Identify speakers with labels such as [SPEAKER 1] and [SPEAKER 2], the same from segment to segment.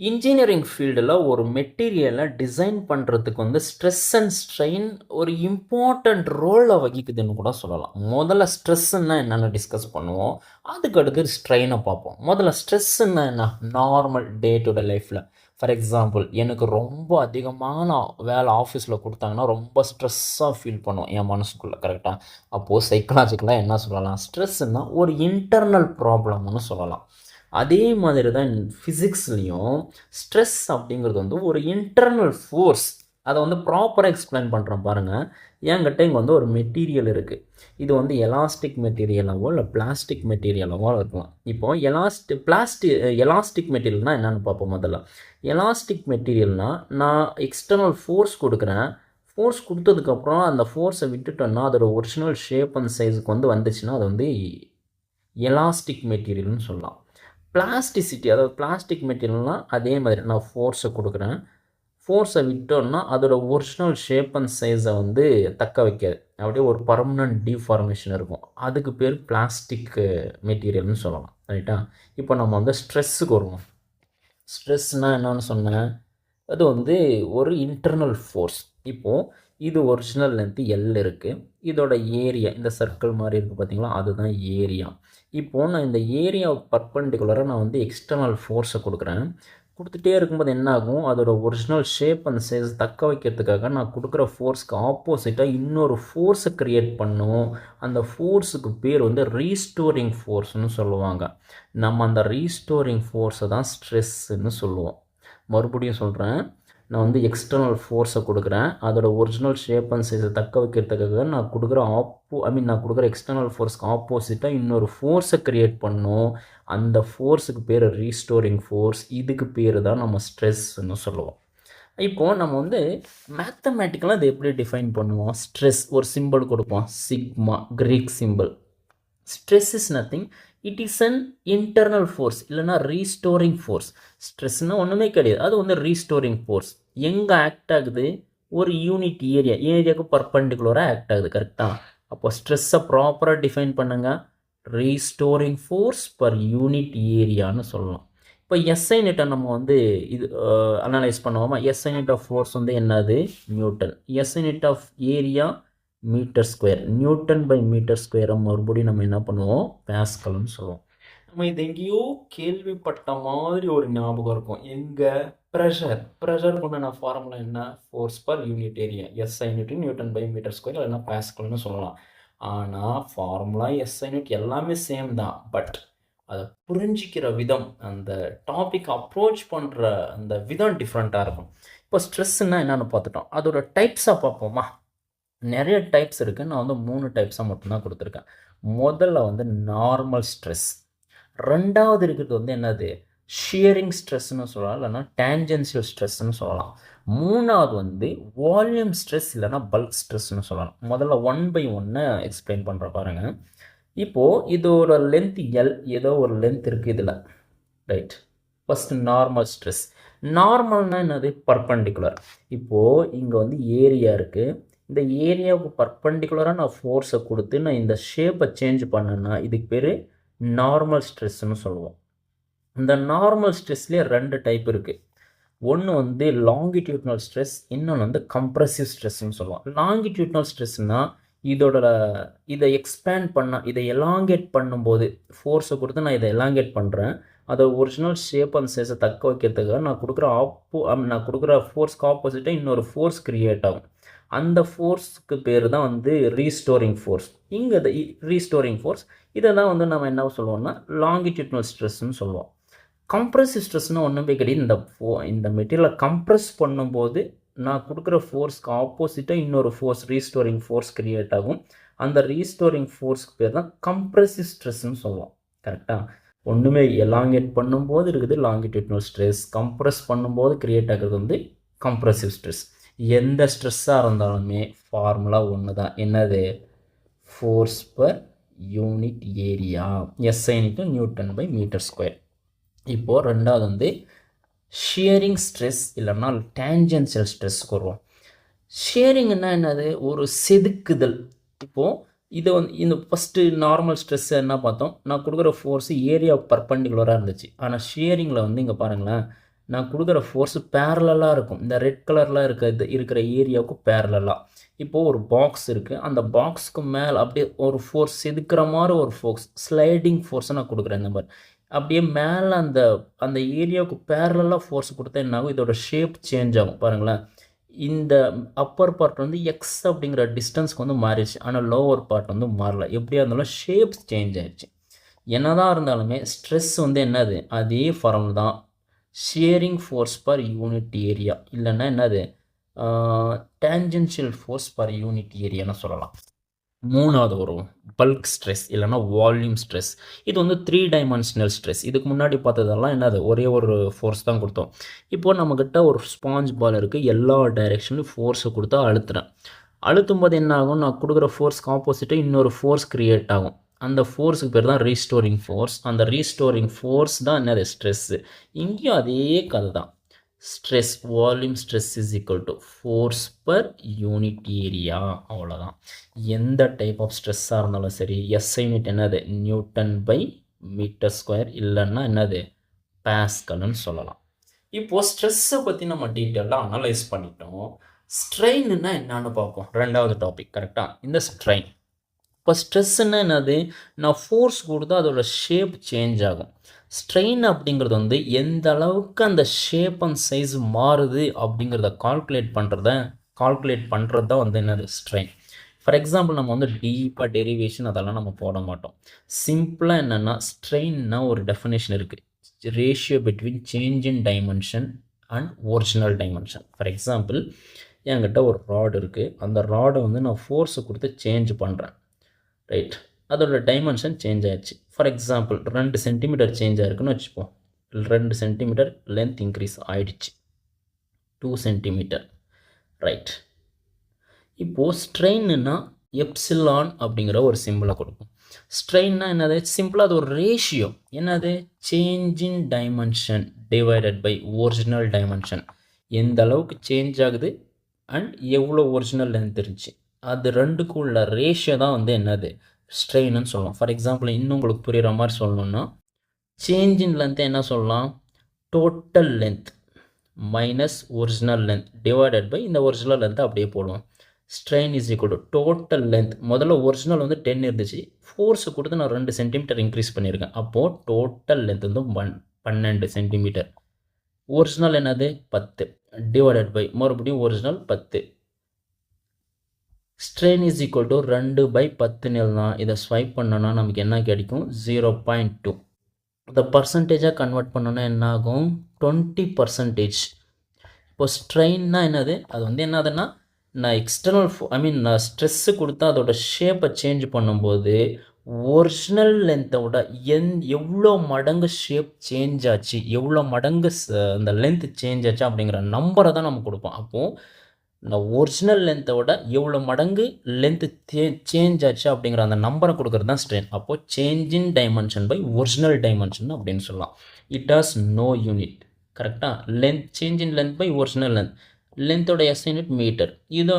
[SPEAKER 1] Engineering ஃபீல்டில் ஒரு மெட்டீரியலை டிசைன் பண்ணுறதுக்கு வந்து ஸ்ட்ரெஸ் அண்ட் ஸ்ட்ரெயின் ஒரு இம்பார்ட்டண்ட் ரோலை வகிக்குதுன்னு கூட சொல்லலாம். முதல்ல ஸ்ட்ரெஸ்ஸுன்னா என்னென்னு டிஸ்கஸ் பண்ணுவோம். அதுக்கு அடுத்து ஸ்ட்ரெயினை பார்ப்போம். முதல்ல ஸ்ட்ரெஸ்ஸுன்னா என்ன? நார்மல் டே டு டே லைஃப்பில் ஃபார் எக்ஸாம்பிள் எனக்கு ரொம்ப அதிகமான வேலை ஆஃபீஸில் கொடுத்தாங்கன்னா ரொம்ப ஸ்ட்ரெஸ்ஸாக ஃபீல் பண்ணுவோம் என் மனசுக்குள்ளே. கரெக்டாக? அப்போது சைக்கலாஜிக்கலாக என்ன சொல்லலாம்? ஸ்ட்ரெஸ்ஸுன்னா ஒரு இன்டர்னல் ப்ராப்ளம்னு சொல்லலாம். அதே மாதிரி தான் ஃபிசிக்ஸ்லேயும் ஸ்ட்ரெஸ் அப்படிங்கிறது வந்து ஒரு இன்டர்னல் ஃபோர்ஸ். அதை வந்து ப்ராப்பராக எக்ஸ்பிளைன் பண்ணுறோம் பாருங்கள். என்கிட்ட இங்கே வந்து ஒரு மெட்டீரியல் இருக்குது. இது வந்து எலாஸ்டிக் மெட்டீரியலாவோ இல்லை பிளாஸ்டிக் மெட்டீரியலாவோ இருக்கலாம். இப்போது எலாஸ்டிக் மெட்டீரியல்னால் என்னென்னு பார்ப்போம். முதல்ல எலாஸ்டிக் மெட்டீரியல்னால் நான் எக்ஸ்டர்னல் ஃபோர்ஸ் கொடுக்குறேன். ஃபோர்ஸ் கொடுத்ததுக்கப்புறம் அந்த ஃபோர்ஸை விட்டுட்டோன்னா அதோட ஒரிஜினல் ஷேப் அண்ட் சைஸுக்கு வந்து வந்துச்சுன்னா அது வந்து எலாஸ்டிக் மெட்டீரியல்னு சொல்லலாம். பிளாஸ்டிசிட்டி, அதாவது பிளாஸ்டிக் மெட்டீரியல்னால் அதே மாதிரி நான் ஃபோர்ஸை கொடுக்குறேன். ஃபோர்ஸை விட்டோன்னா அதோட ஒரிஜினல் ஷேப் அண்ட் சைஸை வந்து தக்க வைக்காது. அப்படியே ஒரு பர்மனன்ட் டிஃபார்மேஷன் இருக்கும். அதுக்கு பேர் பிளாஸ்டிக் மெட்டீரியல்னு சொல்லலாம். ரைட்டா? இப்போ நம்ம வந்து ஸ்ட்ரெஸ்ஸுக்கு வருவோம். ஸ்ட்ரெஸ்னால் என்னென்னு சொன்னேன்? அது வந்து ஒரு இன்டர்னல் ஃபோர்ஸ். இப்போது இது ஒரிஜினல் லென்த்து எல் இருக்குது. இதோட ஏரியா இந்த சர்க்கிள் மாதிரி இருக்குது பார்த்தீங்களா? அதுதான் ஏரியா. இப்போது நான் இந்த ஏரியா பர்பண்டிகுலராக நான் வந்து எக்ஸ்டர்னல் ஃபோர்ஸை கொடுக்குறேன். கொடுத்துட்டே இருக்கும்போது என்ன ஆகும்? அதோட ஒரிஜினல் ஷேப் அண்ட் சைஸ் தக்க வைக்கிறதுக்காக நான் கொடுக்குற ஃபோர்ஸ்க்கு ஆப்போசிட்டாக இன்னொரு ஃபோர்ஸை க்ரியேட் பண்ணும். அந்த ஃபோர்ஸுக்கு பேர் வந்து ரீஸ்டோரிங் ஃபோர்ஸ்னு சொல்லுவாங்க. நம்ம அந்த ரீஸ்டோரிங் ஃபோர்ஸை தான் ஸ்ட்ரெஸ்ஸுன்னு சொல்லுவோம். மறுபடியும் சொல்கிறேன். நான் வந்து எக்ஸ்டர்னல் ஃபோர்ஸை கொடுக்குறேன். அதோட ஒரிஜினல் ஷேப் அண்ட் சைஸை தக்க வைக்கிறதுக்காக நான் கொடுக்குற எக்ஸ்டர்னல் ஃபோர்ஸ்க்கு ஆப்போசிட்டாக இன்னொரு ஃபோர்ஸை க்ரியேட் பண்ணும். அந்த ஃபோர்ஸுக்கு பேர் ரீஸ்டோரிங் ஃபோர்ஸ். இதுக்கு பேர் தான் நம்ம ஸ்ட்ரெஸ்ன்னு சொல்லுவோம். இப்போது நம்ம வந்து மேத்தமேட்டிக்கலாக அதை எப்படி டிஃபைன் பண்ணுவோம்? ஸ்ட்ரெஸ் ஒரு சிம்பிள் கொடுப்போம். Sigma, Greek symbol. Stress is nothing, it is an internal force, இல்லைனா ரீஸ்டோரிங் ஃபோர்ஸ். ஸ்ட்ரெஸ்னால் ஒன்றுமே கிடையாது, அது வந்து ரீஸ்டோரிங் ஃபோர்ஸ். எங்கே ஆக்ட் ஆகுது? ஒரு யூனிட் ஏரியாவுக்கு பர்பண்டிகுலராக ஆக்ட் ஆகுது. கரெக்டாக? அப்போ ஸ்ட்ரெஸ்ஸை ப்ராப்பராக டிஃபைன் பண்ணுங்கள். ரீஸ்டோரிங் ஃபோர்ஸ் பர் யூனிட் ஏரியான்னு சொல்லலாம். இப்போ எஸ்ஐ யூனிட்டை நம்ம வந்து இது அனலைஸ் பண்ணுவோமா? எஸ்ஐ யூனிட் ஆஃப் ஃபோர்ஸ் வந்து என்னது? Newton. SI unit of area metre square. Newton by metre ஸ்கொயரை மறுபடியும் நம்ம என்ன பண்ணுவோம்? பாஸ்கல்னு சொல்லுவோம். நம்ம இது எங்கேயோ கேள்விப்பட்ட மாதிரி ஒரு ஞாபகம் இருக்கும். எங்கே? ப்ரெஷர் கொண்டான ஃபார்முலா என்ன? Force per unit area. SI unit newton by metre square, இல்லைன்னா பாஸ்கல்னு சொல்லலாம். ஆனால் ஃபார்முலா எஸ்ஐ யூனிட் எல்லாமே சேம் தான். பட் அதை புரிஞ்சிக்கிற விதம், அந்த டாபிக் அப்ரோச் பண்ணுற அந்த விதம் டிஃப்ரெண்ட்டாக இருக்கும். இப்போ ஸ்ட்ரெஸ்ஸுன்னா என்னென்னு பார்த்துட்டோம். அதோட டைப்ஸாக பார்ப்போமா? நிறைய டைப்ஸ் இருக்குது. நான் வந்து 3 டைப்ஸாக மட்டும்தான் கொடுத்துருக்கேன். முதல்ல வந்து நார்மல் ஸ்ட்ரெஸ். ரெண்டாவது இருக்கிறது வந்து என்னது? ஷியரிங் ஸ்ட்ரெஸ்ன்னு சொல்லலாம், இல்லைனா டேஞ்சென்சியல் ஸ்ட்ரெஸ்ன்னு சொல்லலாம். மூணாவது வந்து வால்யூம் ஸ்ட்ரெஸ், இல்லைனா பல்க் ஸ்ட்ரெஸ்ன்னு சொல்லலாம். முதல்ல 1 by 1 எக்ஸ்பிளைன் பண்ணுற பாருங்கள். இப்போது இதோட லென்த் எல், ஏதோ ஒரு லென்த் இருக்குது இதில். ரைட். First normal stress. நார்மல்னால் என்னது? பர்பண்டிகுலர். இப்போது இங்கே வந்து ஏரியா இருக்குது. இந்த ஏரியாவுக்கு பர்பண்டிகுலராக நான் ஃபோர்ஸை கொடுத்து நான் இந்த ஷேப்பை சேஞ்ச் பண்ணேன்னா இதுக்கு பேர் நார்மல் ஸ்ட்ரெஸ்ன்னு சொல்லுவோம். இந்த நார்மல் ஸ்ட்ரெஸ்லேயே 2 டைப் இருக்குது. ஒன்று வந்து லாங்கிடியூட்னல் ஸ்ட்ரெஸ், இன்னொன்று வந்து கம்ப்ரசிவ் ஸ்ட்ரெஸ்ன்னு சொல்லுவோம். லாங்கிடியூட்னல் ஸ்ட்ரெஸ்னால் இதை எக்ஸ்பேண்ட் இதை எலாங்கேட் பண்ணும்போது ஃபோர்ஸை கொடுத்து நான் இதை எலாங்கேட் பண்ணுறேன். அதை ஒரிஜினல் ஷேப் அண்ட் சைஸை தக்க வைக்கிறதுக்காக நான் கொடுக்குற ஃபோர்ஸ்க்கு ஆப்போசிட்டாக இன்னொரு ஃபோர்ஸ் க்ரியேட் ஆகும். அந்த ஃபோர்ஸுக்கு பேர் தான் வந்து ரீஸ்டோரிங் ஃபோர்ஸ். இங்கே ரீஸ்டோரிங் ஃபோர்ஸ் இதை தான் வந்து நம்ம என்ன சொல்லுவோம்னா லாங்கிடியூட்னல் ஸ்ட்ரெஸ்ன்னு சொல்லுவோம். கம்ப்ரசிவ் ஸ்ட்ரெஸ்னால் ஒன்றுமே கிடையாது. இந்த மெட்டீரியலை கம்ப்ரெஸ் பண்ணும்போது நான் கொடுக்குற ஃபோர்ஸ்க்கு ஆப்போசிட்டாக இன்னொரு ஃபோர்ஸ், ரீஸ்டோரிங் ஃபோர்ஸ் க்ரியேட் ஆகும். அந்த ரீஸ்டோரிங் ஃபோர்ஸ்க்கு பேர் தான் கம்ப்ரெசிவ் ஸ்ட்ரெஸ்ன்னு சொல்லுவோம். கரெக்டாக? ஒன்றுமே எலாங்கேட் பண்ணும்போது இருக்குது லாங்கிடியூட்னல் ஸ்ட்ரெஸ், கம்ப்ரெஸ் பண்ணும்போது க்ரியேட் ஆகிறது வந்து கம்ப்ரெசிவ் ஸ்ட்ரெஸ். எந்த ஸ்ட்ரெஸ்ஸாக இருந்தாலுமே ஃபார்முலா ஒன்று தான். என்னது? Force per unit area, SI into newton by metre square. இப்போது ரெண்டாவது வந்து ஷியரிங் ஸ்ட்ரெஸ், இல்லைன்னா டேஞ்சென்சியல் ஸ்ட்ரெஸ்க்கு வருவோம். ஷியரிங்னா என்னது? ஒரு செதுக்குதல். இப்போது இதை வந்து இந்த ஃபஸ்ட்டு நார்மல் ஸ்ட்ரெஸ் என்ன பார்த்தோம்? நான் கொடுக்குற ஃபோர்ஸு ஏரியா பர்பண்டிகுலராக இருந்துச்சு. ஆனால் ஷியரிங்கில் வந்து இங்கே பாருங்களேன், நான் கொடுக்குற ஃபோர்ஸு பேரலாக இருக்கும். இந்த ரெட் கலரில் இருக்கிற ஏரியாவுக்கு பேரலாக. இப்போது ஒரு பாக்ஸ் இருக்குது, அந்த பாக்ஸுக்கு மேலே அப்படியே ஒரு ஃபோர்ஸ் செதுக்கிற மாதிரி ஒரு ஃபோர்ஸ், ஸ்லைடிங் ஃபோர்ஸை நான் கொடுக்குறேன். இந்த மாதிரி அப்படியே மேலே அந்த அந்த ஏரியாவுக்கு பேரலாக ஃபோர்ஸ் கொடுத்தா என்ன ஆகும், இதோட ஷேப் சேஞ்ச் ஆகும். பாருங்களேன், இந்த அப்பர் பார்ட் வந்து எக்ஸ் அப்படிங்கிற டிஸ்டன்ஸ்க்கு வந்து மாறிடுச்சு, ஆனால் லோவர் பார்ட் வந்து மாறல. எப்படியா இருந்தாலும் ஷேப் சேஞ்ச் ஆயிடுச்சு. என்னதான் இருந்தாலுமே ஸ்ட்ரெஸ் வந்து என்னது, அதே ஃபார்ம் தான், shearing force per unit area, இல்லைன்னா என்னது, டேஞ்சென்ஷியல் ஃபோர்ஸ் பர் யூனிட் ஏரியான்னு சொல்லலாம். மூணாவது வரும் பல்க் ஸ்ட்ரெஸ், இல்லைனா வால்யூம் ஸ்ட்ரெஸ். இது வந்து 3 டைமென்ஷனல் ஸ்ட்ரெஸ். இதுக்கு முன்னாடி பார்த்ததெல்லாம் என்னது, ஒரே ஒரு ஃபோர்ஸ் தான் கொடுத்தோம். இப்போது நம்மக்கிட்ட ஒரு ஸ்பாஞ்ச் பால் இருக்குது, எல்லா டைரெக்ஷன்லையும் ஃபோர்ஸை கொடுத்தா அழுத்துறேன். அழுத்தும் போது என்ன ஆகும், நான் கொடுக்குற ஃபோர்ஸ்க்கு ஆப்போசிட்டாக இன்னொரு ஃபோர்ஸ் க்ரியேட் ஆகும். அந்த ஃபோர்ஸுக்கு பேர் தான் ரீஸ்டோரிங் ஃபோர்ஸ். அந்த ரீஸ்டோரிங் ஃபோர்ஸ் தான் என்னது, ஸ்ட்ரெஸ்ஸு. இங்கேயும் அதே கதை தான். Stress, volume stress is equal to force per unit area, அவ்வளோதான். எந்த டைப் ஆஃப் ஸ்ட்ரெஸ்ஸாக இருந்தாலும் சரி, எஸ்ஐ யூனிட் என்னது, நியூட்டன் பை மீட்டர் ஸ்கொயர், இல்லைன்னா என்னது, பாஸ்கல்னு சொல்லலாம். இப்போது ஸ்ட்ரெஸ்ஸை பற்றி நம்ம டீட்டெயிலாக அனலைஸ் பண்ணிட்டோம். ஸ்ட்ரெயின்னா என்னன்னு பார்ப்போம், ரெண்டாவது டாபிக். கரெக்டாக, இந்த ஸ்ட்ரெயின். இப்போ ஸ்ட்ரெஸ்ஸுன்னா என்னது, நான் ஃபோர்ஸ் கொடுத்தா அதோட ஷேப் சேஞ்ச் ஆகும். ஸ்ட்ரெயின் அப்படிங்கிறது வந்து எந்த அளவுக்கு அந்த ஷேப் அண்ட் சைஸ் மாறுது அப்படிங்கிறத கால்குலேட் பண்ணுறது தான் வந்து என்னது, ஸ்ட்ரெயின். ஃபார் எக்ஸாம்பிள், நம்ம வந்து டீப்பாக டெரிவேஷன் அதெல்லாம் நம்ம போட மாட்டோம். சிம்பிளாக என்னென்னா, ஸ்ட்ரெயின்னா ஒரு டெஃபினேஷன் இருக்குது, ratio between change in dimension and original dimension. For example, என்கிட்ட ஒரு ராடு இருக்குது, அந்த ராடை வந்து நான் ஃபோர்ஸை கொடுத்து சேஞ்ச் பண்ணுறேன், ரைட். அதோட டைமென்ஷன் சேஞ்ச் ஆகிடுச்சு. ஃபார் எக்ஸாம்பிள், 2 சென்டிமீட்டர் சேஞ்ச் ஆகிருக்குன்னு வச்சுப்போம். 2 சென்டிமீட்டர் லென்த் இன்க்ரீஸ் ஆகிடுச்சு, 2 சென்டிமீட்டர், ரைட். இப்போது ஸ்ட்ரெயின்னா எப்சிலான் அப்படிங்கிற ஒரு சிம்பிளை கொடுக்கும். ஸ்ட்ரெயின்னா என்னது, சிம்பிளாக அது ஒரு ரேஷியோ. என்னது, change in dimension divided by original dimension. எந்த அளவுக்கு சேஞ்ச் ஆகுது அண்ட் எவ்வளோ ஒரிஜினல் லென்த் இருந்துச்சு, அது ரெண்டுக்கும் உள்ள ரேஷியோ தான் வந்து என்னது, ஸ்ட்ரெயின்னு சொல்லலாம். ஃபார் எக்ஸாம்பிள், இன்னும் உங்களுக்கு புரிகிற மாதிரி சொல்லணும்னா, சேஞ்ச் இன் லென்த்தை என்ன சொல்லலாம், total length minus original length divided by இந்த ஒரிஜினல் லென்த்தை அப்படியே போடுவோம். Strain is equal to total length. முதல்ல ஒரிஜினல் வந்து 10 இருந்துச்சு, ஃபோர்ஸு கொடுத்து நான் 2 சென்டிமீட்டர் இன்க்ரீஸ் பண்ணியிருக்கேன். அப்போது டோட்டல் லென்த் வந்து 12 சென்டிமீட்டர். ஒரிஜினல் என்னது, 10 டிவைடட் பை மறுபடியும் original 10. Strain is equal to 2/10 தான். இதை ஸ்வைப் பண்ணோன்னா நமக்கு என்ன கிடைக்கும், 0.2. இந்த பர்சன்டேஜாக கன்வெர்ட் பண்ணோன்னா என்ன ஆகும், 20%. இப்போ ஸ்ட்ரெயின்னா என்னது, அது வந்து என்னதுன்னா, நான் எக்ஸ்டர்னல் நான் ஸ்ட்ரெஸ்ஸு கொடுத்தா அதோட ஷேப்பை சேஞ்ச் பண்ணும்போது ஒரிஜினல் லென்த்தை விட எவ்வளோ மடங்கு ஷேப் சேஞ்ச் ஆச்சு, எவ்வளோ மடங்கு அந்த லென்த் சேஞ்ச் ஆச்சு அப்படிங்கிற நம்பரை தான் நம்ம கொடுப்போம். அப்போது இந்த ஒரிஜினல் லென்த்தை விட எவ்வளோ மடங்கு லென்த்து சேஞ்ச் ஆச்சு அப்படிங்கிற அந்த நம்பரை கொடுக்குறது தான் ஸ்ட்ரெயின். அப்போது change in dimension by original dimension அப்படின்னு சொல்லலாம். It has no unit. கரெக்டாக, length, change in length by original length. லென்த்தோட எஸ் யூனிட் மீட்டர். இதோ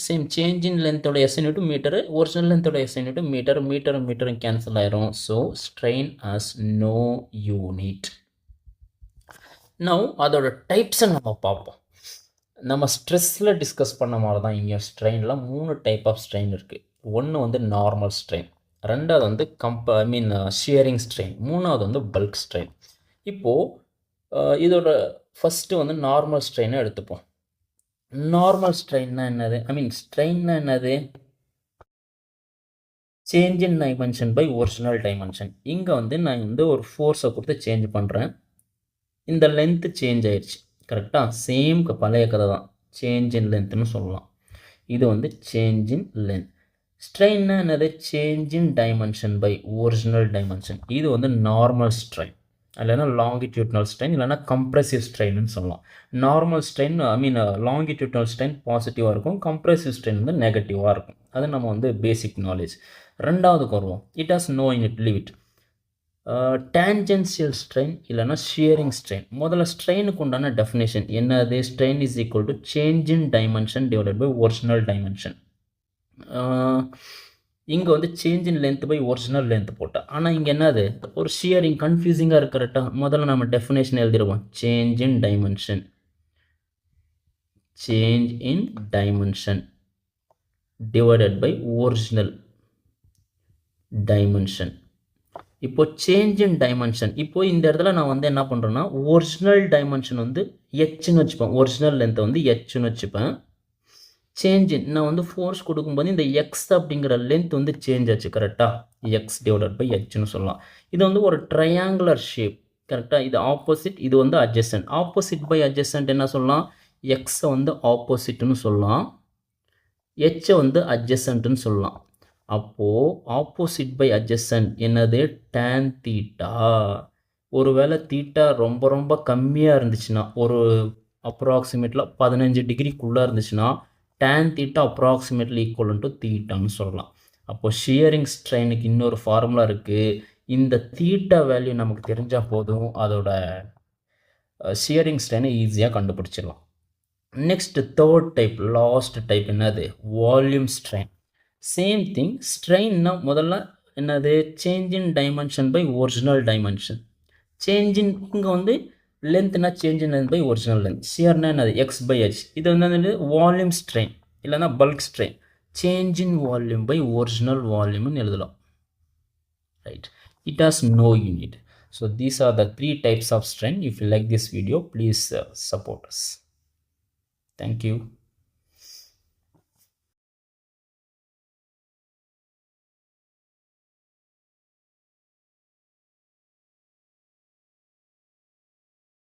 [SPEAKER 1] சேம் சேஞ்ச் இன் லென்த்தோட எஸ் யூனிட் மீட்டரு, ஒரிஜினல் லென்த்தோட எஸ் யூனிட் மீட்டரும் கேன்சல் ஆயிரும். So strain has no unit. Now அதோட டைப்ஸை நம்ம பார்ப்போம். நம்ம ஸ்ட்ரெஸ்ஸில் டிஸ்கஸ் பண்ண மாதிரி தான் இங்கே ஸ்ட்ரெயினில் 3 டைப் ஆஃப் ஸ்ட்ரெயின் இருக்குது. ஒன்று வந்து நார்மல் ஸ்ட்ரெயின், ரெண்டாவது வந்து ஷியரிங் ஸ்ட்ரெயின், மூணாவது வந்து பல்க் ஸ்ட்ரெயின். இப்போது இதோட ஃபஸ்ட்டு வந்து நார்மல் ஸ்ட்ரெயினை எடுத்துப்போம். நார்மல் ஸ்ட்ரெயின்னா என்னது, ஸ்ட்ரெயின்னா என்னது, change in dimension by original dimension. இங்கே வந்து நான் வந்து ஒரு ஃபோர்ஸை கொடுத்து சேஞ்ச் பண்ணுறேன், இந்த லென்த்து சேஞ்ச் ஆயிடுச்சு. கரெக்டாக, சேம் பழைய கதை தான், சேஞ்ச் இன் லென்த்னு சொல்லலாம். இது வந்து சேஞ்ச் இன் லென்த். ஸ்ட்ரெயின்னா என்னது, change in dimension by original dimension. இது வந்து நார்மல் ஸ்ட்ரெயின், இல்லைன்னா லாங்கிடியூட்னல் ஸ்ட்ரெயின், இல்லைனா கம்ப்ரெசிவ் ஸ்ட்ரெயின்னு சொல்லலாம். நார்மல் ஸ்ட்ரெயின் லாங்கிடியூட்னல் ஸ்ட்ரெயின் பாசிட்டிவாக இருக்கும், கம்ப்ரெசிவ் ஸ்ட்ரெயின் வந்து நெகட்டிவாக இருக்கும். அது நம்ம வந்து பேசிக் நாலேஜ். ரெண்டாவதுக்கு வருவோம். It has no unit, leave it. Tangential strain இல்லைனா ஷியரிங் ஸ்ட்ரெயின். முதல்ல ஸ்ட்ரெயினுக்கு உண்டான டெஃபினேஷன் என்னது, strain is equal to change in dimension divided by original dimension. இங்கே வந்து change in length by original length போட்டேன். ஆனால் இங்கே என்னது ஒரு ஷியரிங் கன்ஃபியூசிங்காக இருக்கிறட்டா. முதல்ல நம்ம டெஃபினேஷன் எழுதிடுவோம். Change in dimension divided by original dimension. இப்போ சேஞ்ச் இன் டைமென்ஷன், இப்போ இந்த இடத்துல நான் வந்து என்ன பண்ணுறேன்னா ஒரிஜினல் டைமென்ஷன் வந்து ஹெச்னு வச்சுப்பேன், ஒரிஜினல் லென்த்தை வந்து ஹெச்னு வச்சுப்பேன். சேஞ்ச் இன் நான் வந்து ஃபோர்ஸ் கொடுக்கும்போது இந்த எக்ஸ் அப்படிங்கிற லென்த் வந்து சேஞ்ச் ஆச்சு கரெக்டாக, எக்ஸ் டிவைடட் பை ஹெச்னு சொல்லலாம். இது வந்து ஒரு ட்ரையாங்குலர் ஷேப் கரெக்டாக. இது ஆப்போசிட், இது வந்து அட்ஜசன்ட். ஆப்போசிட் பை அட்ஜசன்ட் என்ன சொல்லலாம், எக்ஸை வந்து ஆப்போசிட்னு சொல்லலாம், ஹெச்சை வந்து அட்ஜசன்ட்னு சொல்லலாம். அப்போது ஆப்போசிட் பை அட்ஜசன்ட் என்னது, tan தீட்டா. ஒருவேளை தீட்டா ரொம்ப ரொம்ப கம்மியாக இருந்துச்சுன்னா, ஒரு அப்ராக்சிமேட்டில் 15 டிகிரிக்குள்ளே இருந்துச்சுன்னா tan theta approximately equal to தீட்டான்னு சொல்லலாம். அப்போது ஷியரிங் ஸ்ட்ரெயினுக்கு இன்னொரு ஃபார்முலா இருக்குது. இந்த தீட்டா வேல்யூ நமக்கு தெரிஞ்சால் போதும், அதோட ஷியரிங் ஸ்ட்ரெயினை ஈஸியாக கண்டுபிடிச்சிடலாம். Next third type, last type என்னது, வால்யூம் ஸ்ட்ரெயின். சேம் திங், ஸ்ட்ரெயின்னா முதல்ல என்னது, change in dimension by original dimension. Change in இங்கே வந்து லென்த்னா change in length by original length. ஷியர்னா என்னது, எக்ஸ் பை ஹெச். இது வந்து வால்யூம் ஸ்ட்ரெயின் இல்லைனா bulk strain. Change in volume by original வால்யூம்னு எழுதலாம். Right, it has no unit. So these are the 3 types of strain. If you like this video, please support us. Thank you.